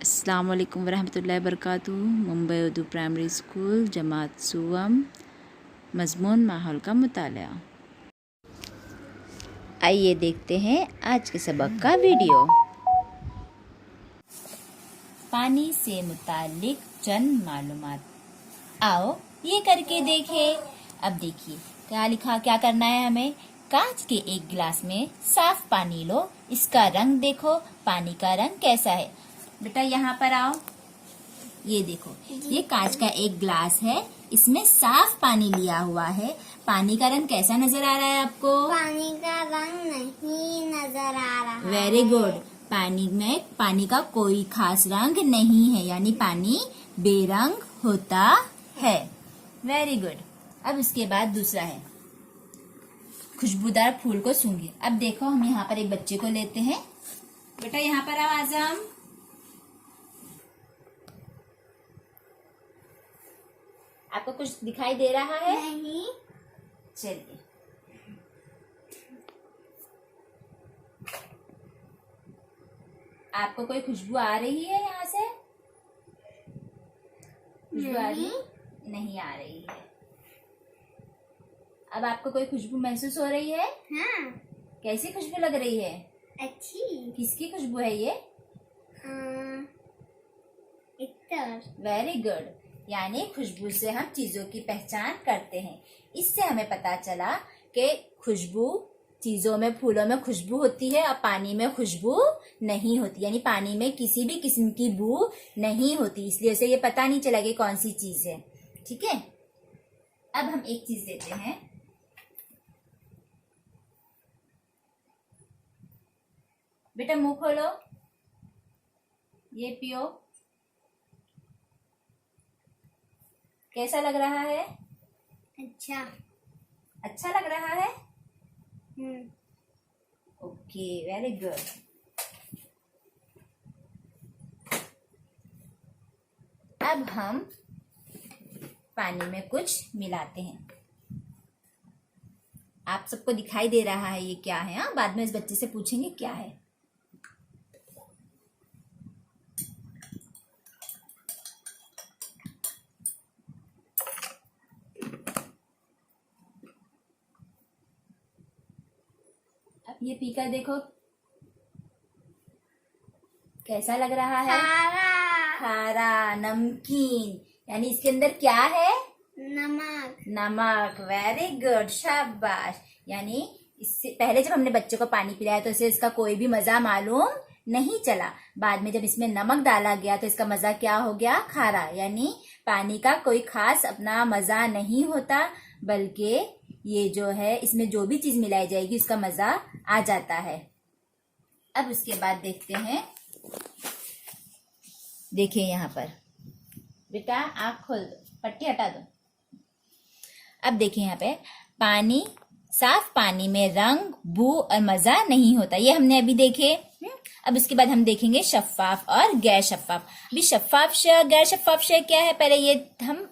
अस्सलाम वालेकुम वरहमतुल्लाहि वबरकातुहू। मुंबई उर्दू प्राइमरी स्कूल जमात सुवम। मज़मून माहौल का मुताला। आइए देखते हैं आज के सबक का वीडियो। पानी से मुतालिक चंद मालूमात। आओ ये करके देखें। अब देखिए क्या लिखा, क्या करना है हमें। कांच के एक गिलास में साफ पानी लो, इसका रंग देखो, पानी का रंग कैसा है। बेटा यहाँ पर आओ, ये देखो, ये कांच का एक गिलास है, इसमें साफ पानी लिया हुआ है। पानी का रंग कैसा नजर आ रहा है आपको? पानी का रंग नहीं नजर आ रहा है। Very good. पानी का कोई खास रंग नहीं है, यानी पानी बेरंग होता है। Very good. अब इसके बाद दूसरा है, खुशबूदार फूल को सूंघे। अब देखो हम यहाँ पर एक बच्चे को लेते हैं। बेटा यहाँ पर आओ आजम। आपको कुछ दिखाई दे रहा है? नहीं। चलिए, आपको कोई खुशबू आ रही है यहाँ से? खुशबू आ रही है? नहीं आ रही है। अब आपको कोई खुशबू महसूस हो रही है? हाँ। कैसी खुशबू लग रही है? अच्छी। किसकी खुशबू है ये? इत्तर। Very good. यानी खुशबू से हम चीजों की पहचान करते हैं। इससे हमें पता चला कि खुशबू, चीजों में, फूलों में खुशबू होती है और पानी में खुशबू नहीं होती, यानी पानी में किसी भी किस्म की बू नहीं होती। इसलिए उसे ये पता नहीं चला कि कौन सी चीज है। ठीक है। अब हम एक चीज देते हैं। बेटा मुंह खोलो, ये पियो। कैसा लग रहा है? अच्छा। अच्छा लग रहा है? Okay, very good. अब हम पानी में कुछ मिलाते हैं। आप सबको दिखाई दे रहा है ये क्या है? हाँ, बाद में इस बच्चे से पूछेंगे क्या है। अब ये पीकर देखो, कैसा लग रहा है? खारा। खारा, नमकीन। यानी इसके अंदर क्या है? नमक। नमक। वेरी गुड, शाबाश। यानी इससे पहले जब हमने बच्चे को पानी पिलाया तो इसे इसका कोई भी मजा मालूम नहीं चला। बाद में जब इसमें नमक डाला गया तो इसका मजा क्या हो गया? खारा। यानी पानी का कोई खास अपना मजा नहीं होता, बल्कि ये जो है, इसमें जो भी चीज मिलाई जाएगी उसका मजा आ जाता है। अब उसके बाद देखते हैं। देखिए यहाँ पर, बेटा आँख खोल दो, पट्टी हटा दो। अब देखिए यहाँ पे, पानी, साफ पानी में रंग, बू और मजा नहीं होता, ये हमने अभी देखे। अब इसके बाद हम देखेंगे शफाफ और गैर शफाफ। अभी शफाफ शय और गैर शफाफ शय क्या है, पहले ये हम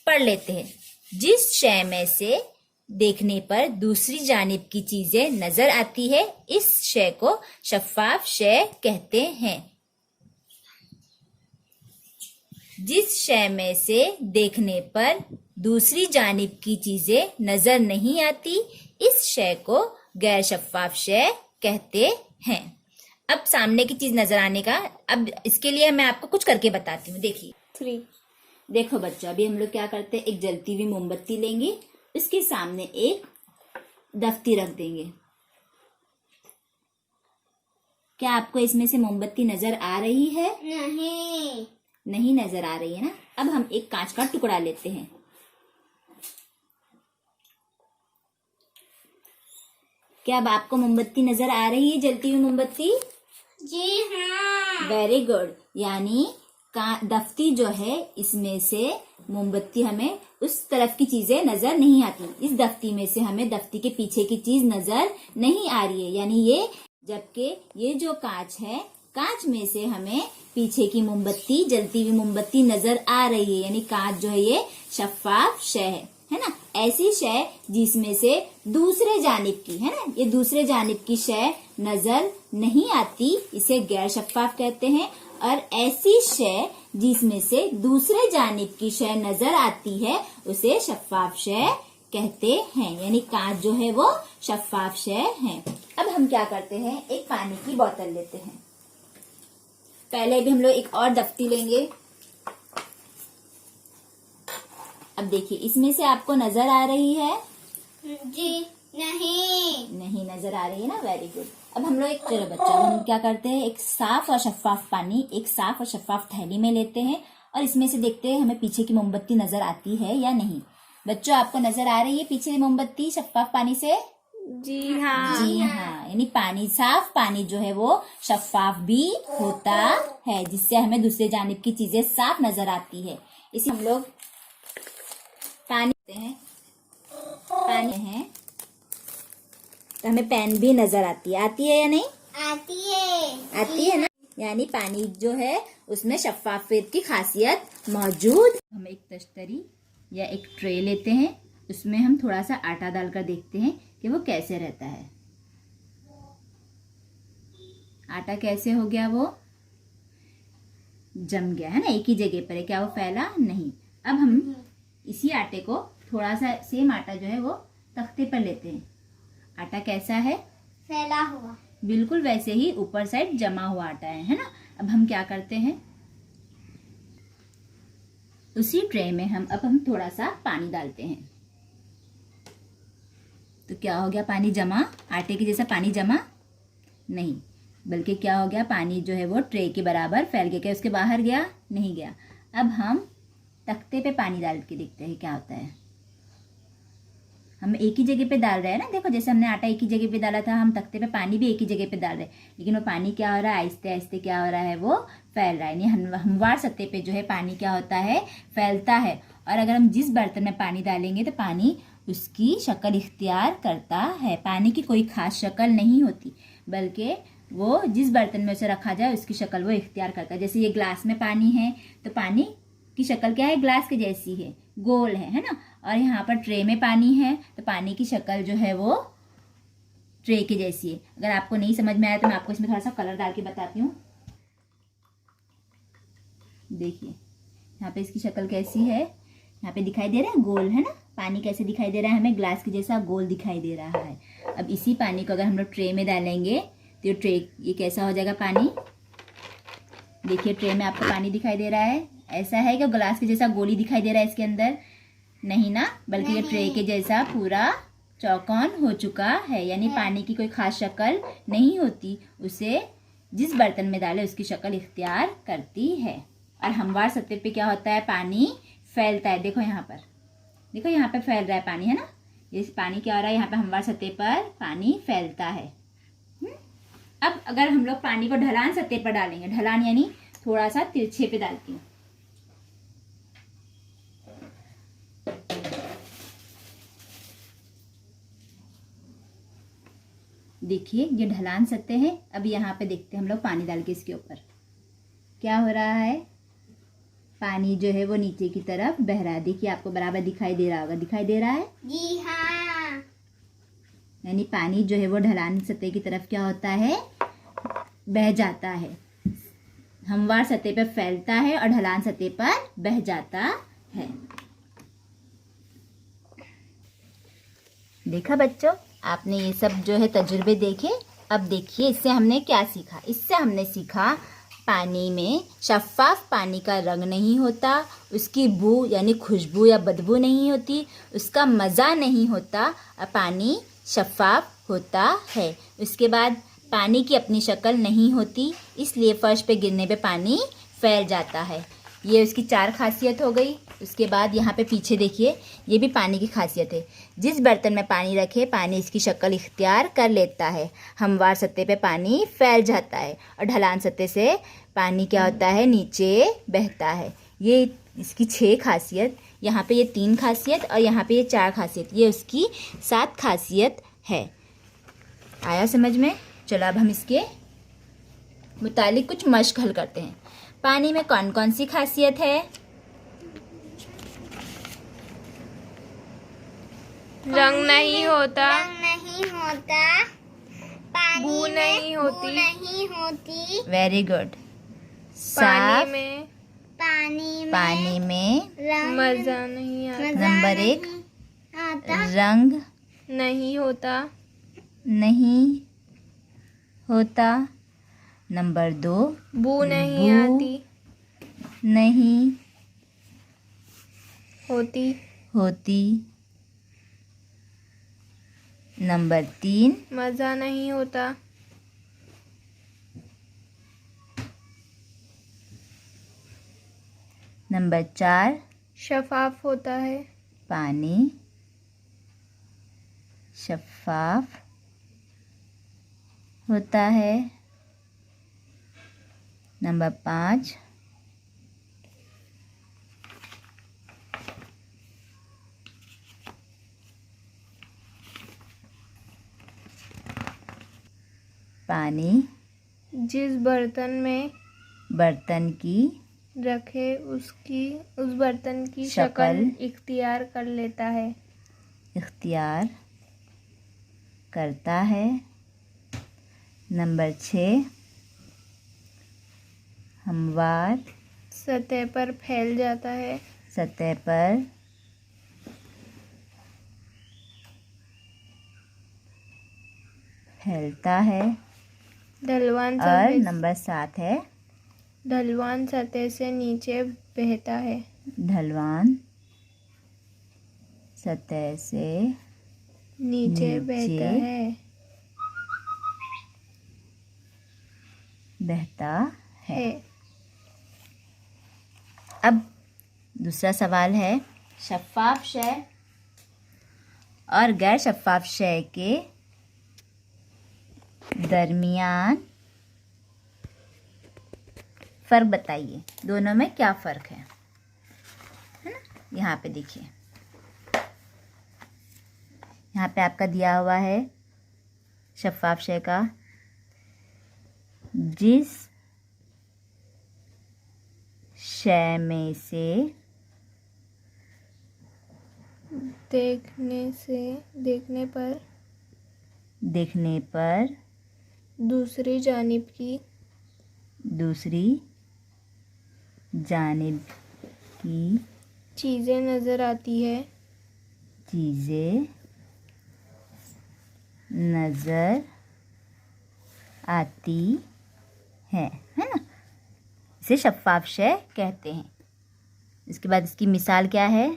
पढ़ लेते हैं। जिस शय में से देखने पर दूसरी जानिब की चीजें नजर आती है, इस शय को शफाफ शय कहते हैं। जिस शय में से देखने पर दूसरी जानिब की चीजें नजर नहीं आती, इस शय को गैर शफाफ शय कहते हैं। अब सामने की चीज नजर आने का, अब इसके लिए मैं आपको कुछ करके बताती हूँ। देखिए 3। देखो बच्चों, अभी हम लोग क्या करते हैं, एक जलती हुई मोमबत्ती लेंगे, उसके सामने एक दफ्ती रख देंगे। क्या आपको इसमें से मोमबत्ती नजर आ रही है? नहीं। नहीं नजर आ रही है ना। अब हम एक कांच का टुकड़ा लेते हैं। क्या अब आपको मोमबत्ती नजर आ रही है, जलती हुई मोमबत्ती? जी हाँ। Very good. यानी दफ्ती जो है, इसमें से मोमबत्ती, हमें उस तरफ की चीजें नजर नहीं आती। इस दफ्ती में से हमें दफ्ती के पीछे की चीज नजर नहीं आ रही है, यानी ये, जबकि ये जो कांच है, कांच में से हमें पीछे की मोमबत्ती, जलती हुई मोमबत्ती नजर आ रही है। यानी कांच जो है ये शफाफ शय है ना। ऐसी शय जिसमें से दूसरे जानिब की, है ना, ये दूसरे जानिब की शय नजर नहीं आती, इसे गैर शफाफ कहते हैं। और ऐसी शय जिसमें से दूसरे जानिब की शय नजर आती है उसे शफाफ शय कहते हैं। यानी कांच जो है वो शफाफ शय है। अब हम क्या करते हैं, एक पानी की बोतल लेते हैं। पहले भी हम लोग एक और दफ्ती लेंगे। अब देखिए, इसमें से आपको नजर आ रही है? जी नहीं नजर आ रही है ना, वेरी गुड। अब हम लोग एक, चलो बच्चा, अब हम क्या करते हैं, एक साफ और शफाफ पानी एक साफ और शफाफ थैली में लेते हैं और इसमें से देखते हैं हमें पीछे की मोमबत्ती नजर आती है या नहीं। बच्चों, आपको नजर आ रही है पीछे मोमबत्ती शफाफ पानी से? जी हाँ जी हाँ। यानी पानी, साफ पानी जो है वो शफाफ भी होता है, जिससे हमें दूसरे जानिब की चीजें साफ नजर आती है। इसी हम लोग पानी है तो हमें पेन भी नजर आती है या नहीं? आती है ना। यानी पानी जो है उसमें शफाफियत की खासियत मौजूद। हम एक तश्तरी या एक ट्रे लेते हैं, उसमें हम थोड़ा सा आटा डालकर देखते हैं कि वो कैसे रहता है। आटा कैसे हो गया, वो जम गया है ना, एक ही जगह पर है। क्या वो फैला नहीं? अब हम इसी आटे को थोड़ा सा, सेम आटा जो है वो तख्ते पर लेते हैं। आटा कैसा है? फैला हुआ। बिल्कुल वैसे ही ऊपर साइड जमा हुआ आटा है ना। अब हम क्या करते हैं, उसी ट्रे में हम थोड़ा सा पानी डालते हैं। तो क्या हो गया, पानी जमा, आटे के जैसा पानी जमा नहीं, बल्कि क्या हो गया, पानी जो है वो ट्रे के बराबर फैल गया। क्या उसके बाहर गया? नहीं गया। अब हम तख्ते पे पानी डाल के देखते हैं क्या होता है। हम एक ही जगह पे डाल रहे हैं ना, देखो जैसे हमने आटा एक ही जगह पे डाला था, हम तख्ते पे पानी भी एक ही जगह पे डाल रहे हैं, लेकिन वो पानी क्या हो रहा है, आहिस्ते आहिस्ते क्या हो रहा है, वो फैल रहा है। यानी हमवार सतह पे जो है पानी क्या होता है, फैलता है। और अगर हम जिस बर्तन में पानी डालेंगे तो पानी उसकी शक्ल इख्तियार करता है। पानी की कोई खास शक्ल नहीं होती, बल्कि वो जिस बर्तन में उसे रखा जाए उसकी शक्ल वो इख्तियार करता है। जैसे ये ग्लास में पानी है तो पानी की शक्ल क्या है, ग्लास के जैसी है, गोल है ना। और यहाँ पर ट्रे में पानी है तो पानी की शक्ल जो है वो ट्रे के जैसी है। अगर आपको नहीं समझ में आया तो मैं आपको इसमें थोड़ा सा कलर डाल के बताती हूँ। देखिए यहाँ पे इसकी शक्ल कैसी है, यहाँ पे दिखाई दे रहा है गोल, है ना। पानी कैसे दिखाई दे रहा है हमें, ग्लास के जैसा गोल दिखाई दे रहा है। अब इसी पानी को अगर हम लोग ट्रे में डालेंगे तो ये कैसा हो जाएगा पानी। देखिए ट्रे में आपको पानी दिखाई दे रहा है, ऐसा है कि ग्लास के जैसा गोली दिखाई दे रहा है इसके अंदर, नहीं ना, बल्कि ये ट्रे के जैसा पूरा चौकोन हो चुका है। यानी पानी की कोई खास शक्ल नहीं होती, उसे जिस बर्तन में डाले उसकी शक्ल इख्तियार करती है। और हमवार सतह पे क्या होता है, पानी फैलता है। देखो यहाँ पे फैल रहा है पानी, है ना। ये पानी क्या हो रहा है, यहाँ पे हमवार सतह पर पानी फैलता है। अब अगर हम लोग पानी को ढलान सतह पर डालेंगे, ढलान यानी थोड़ा सा तिरछे पे डालती हूँ, देखिए ये ढलान सतह है। अब यहाँ पे देखते हैं हम लोग पानी डाल के इसके ऊपर क्या हो रहा है, पानी जो है वो नीचे की तरफ बह रहा है। देखिए आपको बराबर दिखाई दे रहा होगा, दिखाई दे रहा है? जी हाँ। यानी पानी जो है वो ढलान सतह की तरफ क्या होता है, बह जाता है। हमवार सतह पर फैलता है और ढलान सतह पर बह जाता है। देखा बच्चों, आपने ये सब जो है तजुर्बे देखे। अब देखिए इससे हमने क्या सीखा। इससे हमने सीखा पानी में, शफ़ाफ़ पानी का रंग नहीं होता, उसकी बू यानी खुशबू या बदबू नहीं होती, उसका मज़ा नहीं होता, पानी शफ़ाफ़ होता है। उसके बाद पानी की अपनी शक्ल नहीं होती, इसलिए फ़र्श पे गिरने पे पानी फैल जाता है। ये उसकी 4 खासियत हो गई। उसके बाद यहाँ पे पीछे देखिए, ये भी पानी की खासियत है। जिस बर्तन में पानी रखे पानी इसकी शक्ल इख्तियार कर लेता है। हमवार सतह पे पानी फैल जाता है और ढलान सतह से पानी क्या होता है, नीचे बहता है। ये इसकी 6 खासियत, यहाँ पे ये 3 खासियत और यहाँ पे ये 4 खासियत, ये उसकी 7 खासियत है। आया समझ में? चलो अब हम इसके मुतालिक कुछ मश्क हल करते हैं। पानी में कौन कौन सी खासियत है? रंग नहीं होता, पानी बू नहीं होती, नहीं होती। Very good. साफ में पानी में रंग मजा नहीं आता। नंबर 1 आता। रंग नहीं होता। नहीं होता। नंबर 2 बू नहीं बू आती। नहीं होती। होती। नंबर 3 मजा नहीं होता। नंबर 4 शफाफ होता है। पानी शफाफ होता है। नंबर 5 पानी जिस बर्तन में बर्तन की रखे उस बर्तन की शक्ल शक्ल इख्तियार कर लेता है। इख्तियार करता है। नंबर 6 हमवार सतह पर फैल जाता है। सतह पर फैलता है। ढलवान और सतह नंबर 7 है ढलवान सतह से नीचे बहता है। ढलवान सतह से नीचे नीचे बहता है। बहता है। है। अब दूसरा सवाल है शफ़ाफ शय और गैर शफ़ाफ शय के दरमियान फ़र्क बताइए। दोनों में क्या फ़र्क है ना। यहाँ पे देखिए, यहाँ पे आपका दिया हुआ है शफ़ाफ शय का जिस शय में से देखने पर दूसरी जानिब की चीज़ें नज़र आती है। चीज़ें नज़र आती है ना। इसे शफ़ाफ शय कहते हैं। इसके बाद इसकी मिसाल क्या है।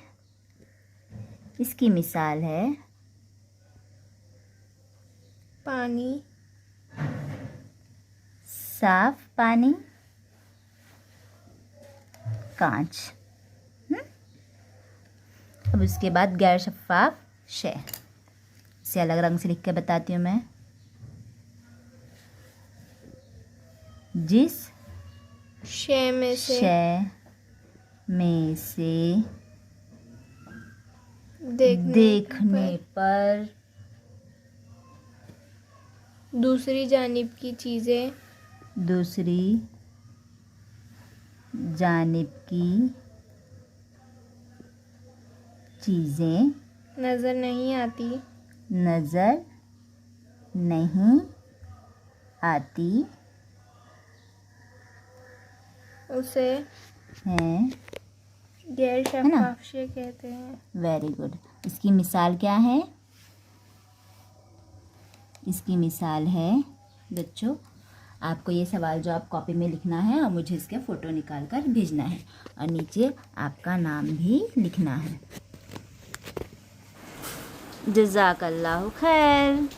इसकी मिसाल है पानी साफ पानी कांच। अब उसके बाद गैर शफ़ाफ शय, इसे अलग रंग से लिख के बताती हूँ मैं। जिस शय में से देखने पर दूसरी जानिब की चीज़ें नज़र नहीं आती उसे हैं। गैर शफ़ाफ शय कहते हैं। Very good. इसकी मिसाल क्या है। इसकी मिसाल है बच्चों, आपको ये सवाल जो आप कॉपी में लिखना है और मुझे इसके फ़ोटो निकाल कर भेजना है और नीचे आपका नाम भी लिखना है। जज़ाकल्लाहु खैर।